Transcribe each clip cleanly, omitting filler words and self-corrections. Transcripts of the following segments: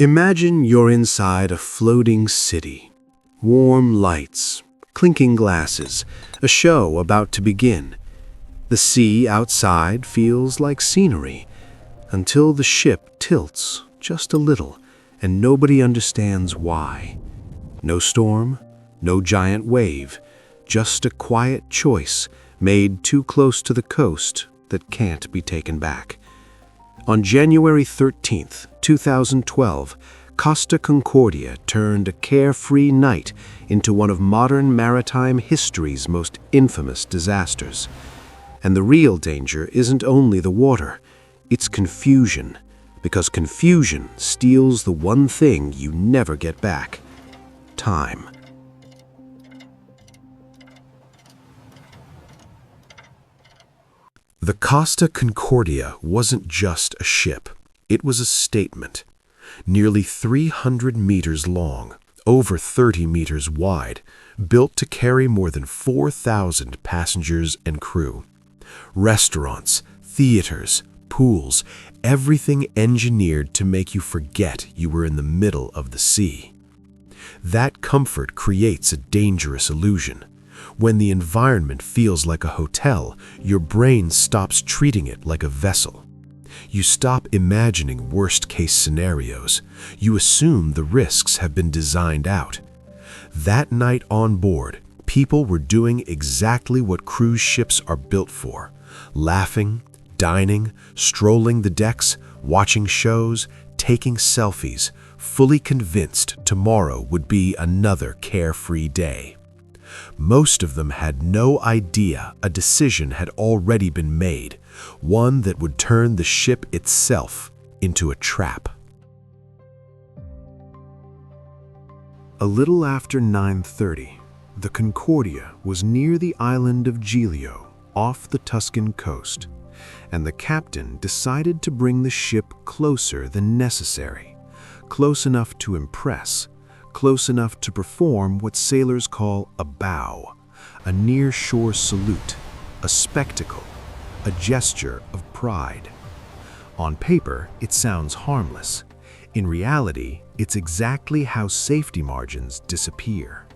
Imagine you're inside a floating city. Warm lights, clinking glasses, a show about to begin. The sea outside feels like scenery, until the ship tilts just a little, and nobody understands why. No storm, no giant wave, just a quiet choice made too close to the coast that can't be taken back. On January 13th, 2012, Costa Concordia turned a carefree night into one of modern maritime history's most infamous disasters. And the real danger isn't only the water, it's confusion, because confusion steals the one thing you never get back: time. The Costa Concordia wasn't just a ship. It was a statement. Nearly 300 meters long, over 30 meters wide, built to carry more than 4,000 passengers and crew. Restaurants, theaters, pools, everything engineered to make you forget you were in the middle of the sea. That comfort creates a dangerous illusion. When the environment feels like a hotel, your brain stops treating it like a vessel. You stop imagining worst-case scenarios. You assume the risks have been designed out. That night on board, people were doing exactly what cruise ships are built for: laughing, dining, strolling the decks, watching shows, taking selfies, fully convinced tomorrow would be another carefree day. Most of them had no idea a decision had already been made, one that would turn the ship itself into a trap. A little after 9:30, the Concordia was near the island of Giglio, off the Tuscan coast, and the captain decided to bring the ship closer than necessary, close enough to impress, close enough to perform what sailors call a bow, a near-shore salute, a spectacle, a gesture of pride. On paper, it sounds harmless. In reality, it's exactly how safety margins disappear.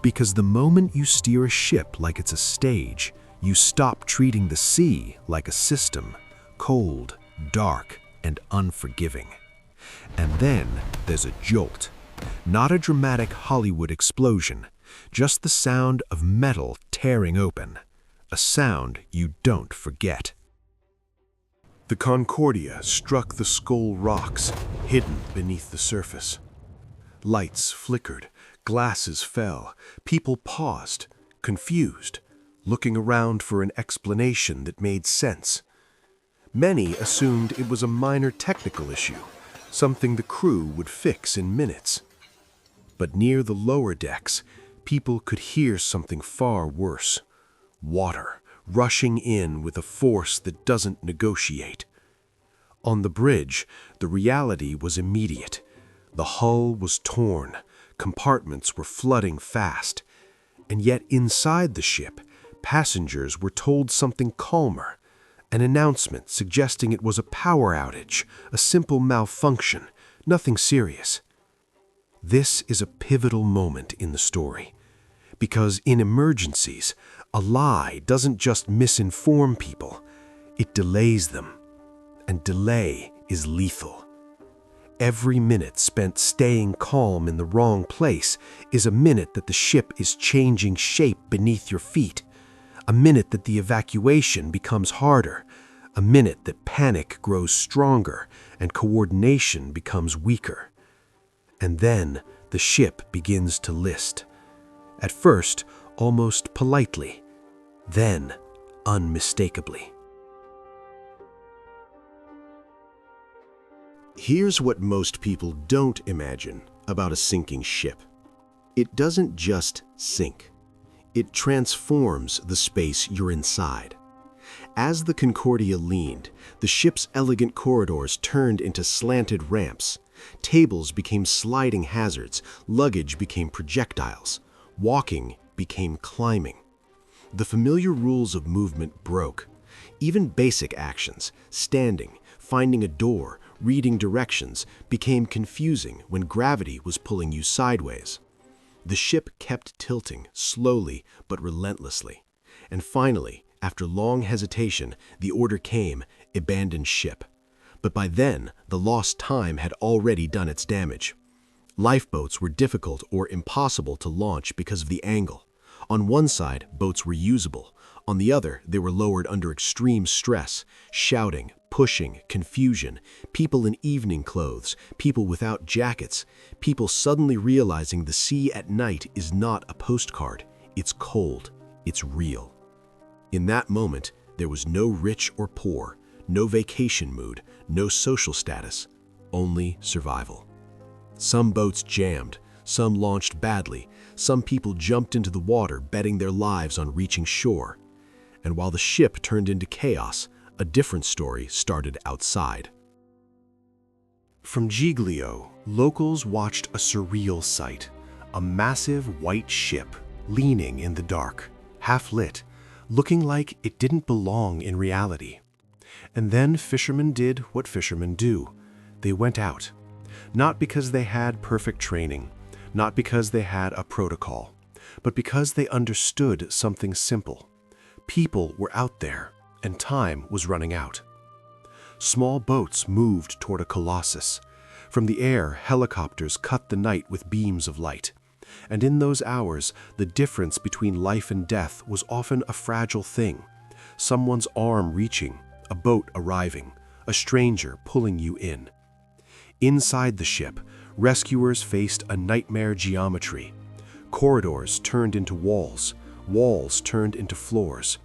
Because the moment you steer a ship like it's a stage, you stop treating the sea like a system, cold, dark, and unforgiving. And then there's a jolt. Not a dramatic Hollywood explosion, just the sound of metal tearing open, a sound you don't forget. The Concordia struck the Skull Rocks, hidden beneath the surface. Lights flickered, glasses fell, people paused, confused, looking around for an explanation that made sense. Many assumed it was a minor technical issue, something the crew would fix in minutes. But near the lower decks, people could hear something far worse: water rushing in with a force that doesn't negotiate. On the bridge, the reality was immediate. The hull was torn, compartments were flooding fast, and yet inside the ship, passengers were told something calmer, an announcement suggesting it was a power outage, a simple malfunction, nothing serious. This is a pivotal moment in the story, because in emergencies, a lie doesn't just misinform people, it delays them, and delay is lethal. Every minute spent staying calm in the wrong place is a minute that the ship is changing shape beneath your feet, a minute that the evacuation becomes harder, a minute that panic grows stronger and coordination becomes weaker. And then the ship begins to list. At first, almost politely, then unmistakably. Here's what most people don't imagine about a sinking ship. It doesn't just sink. It transforms the space you're inside. As the Concordia leaned, the ship's elegant corridors turned into slanted ramps. Tables became sliding hazards, luggage became projectiles, walking became climbing. The familiar rules of movement broke. Even basic actions, standing, finding a door, reading directions became confusing when gravity was pulling you sideways. The ship kept tilting, slowly but relentlessly. And finally, after long hesitation, the order came, abandon ship. But by then, the lost time had already done its damage. Lifeboats were difficult or impossible to launch because of the angle. On one side, boats were usable. On the other, they were lowered under extreme stress, shouting, pushing, confusion, people in evening clothes, people without jackets, people suddenly realizing the sea at night is not a postcard. It's cold. It's real. In that moment, there was no rich or poor, no vacation mood, no social status, only survival. Some boats jammed, some launched badly, some people jumped into the water betting their lives on reaching shore. And while the ship turned into chaos, a different story started outside. From Giglio, locals watched a surreal sight, a massive white ship leaning in the dark, half lit, looking like it didn't belong in reality. And then fishermen did what fishermen do. They went out. Not because they had perfect training, not because they had a protocol, but because they understood something simple. People were out there, and time was running out. Small boats moved toward a colossus. From the air, helicopters cut the night with beams of light. And in those hours, the difference between life and death was often a fragile thing. Someone's arm reaching, a boat arriving, a stranger pulling you in. Inside the ship, rescuers faced a nightmare geometry. Corridors turned into walls, walls turned into floors.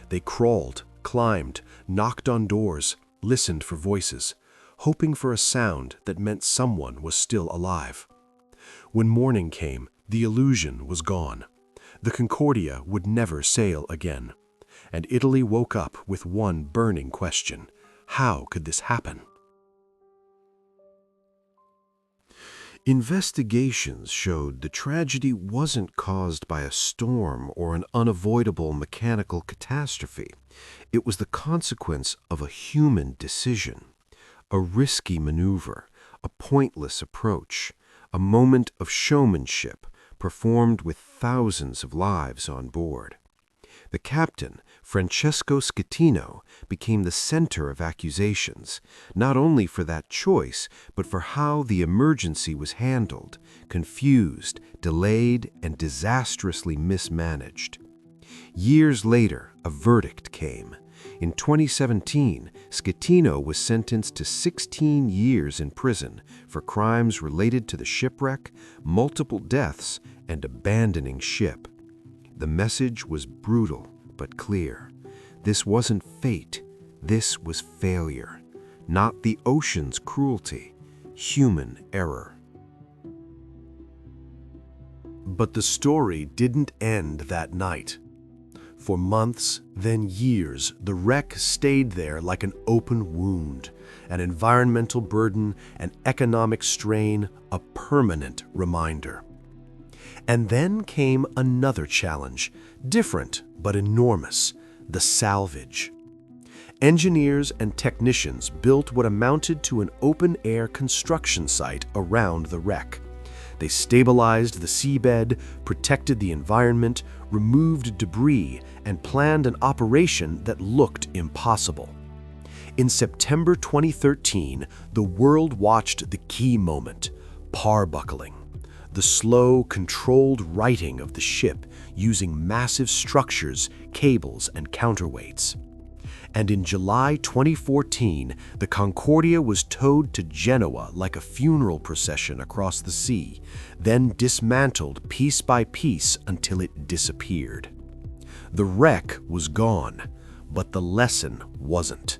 They crawled, climbed, knocked on doors, listened for voices, hoping for a sound that meant someone was still alive. When morning came, the illusion was gone. The Concordia would never sail again. And Italy woke up with one burning question: how could this happen? Investigations showed the tragedy wasn't caused by a storm or an unavoidable mechanical catastrophe. It was the consequence of a human decision, a risky maneuver, a pointless approach, a moment of showmanship performed with thousands of lives on board. The captain, Francesco Schettino, became the center of accusations, not only for that choice, but for how the emergency was handled, confused, delayed, and disastrously mismanaged. Years later, a verdict came. In 2017, Schettino was sentenced to 16 years in prison for crimes related to the shipwreck, multiple deaths, and abandoning ship. The message was brutal but clear. This wasn't fate, this was failure. Not the ocean's cruelty, human error. But the story didn't end that night. For months, then years, the wreck stayed there like an open wound, an environmental burden, an economic strain, a permanent reminder. And then came another challenge, different but enormous: the salvage. Engineers and technicians built what amounted to an open-air construction site around the wreck. They stabilized the seabed, protected the environment, removed debris, and planned an operation that looked impossible. In September 2013, the world watched the key moment: parbuckling. The slow, controlled righting of the ship using massive structures, cables, and counterweights. And in July 2014, the Concordia was towed to Genoa like a funeral procession across the sea, then dismantled piece by piece until it disappeared. The wreck was gone, but the lesson wasn't.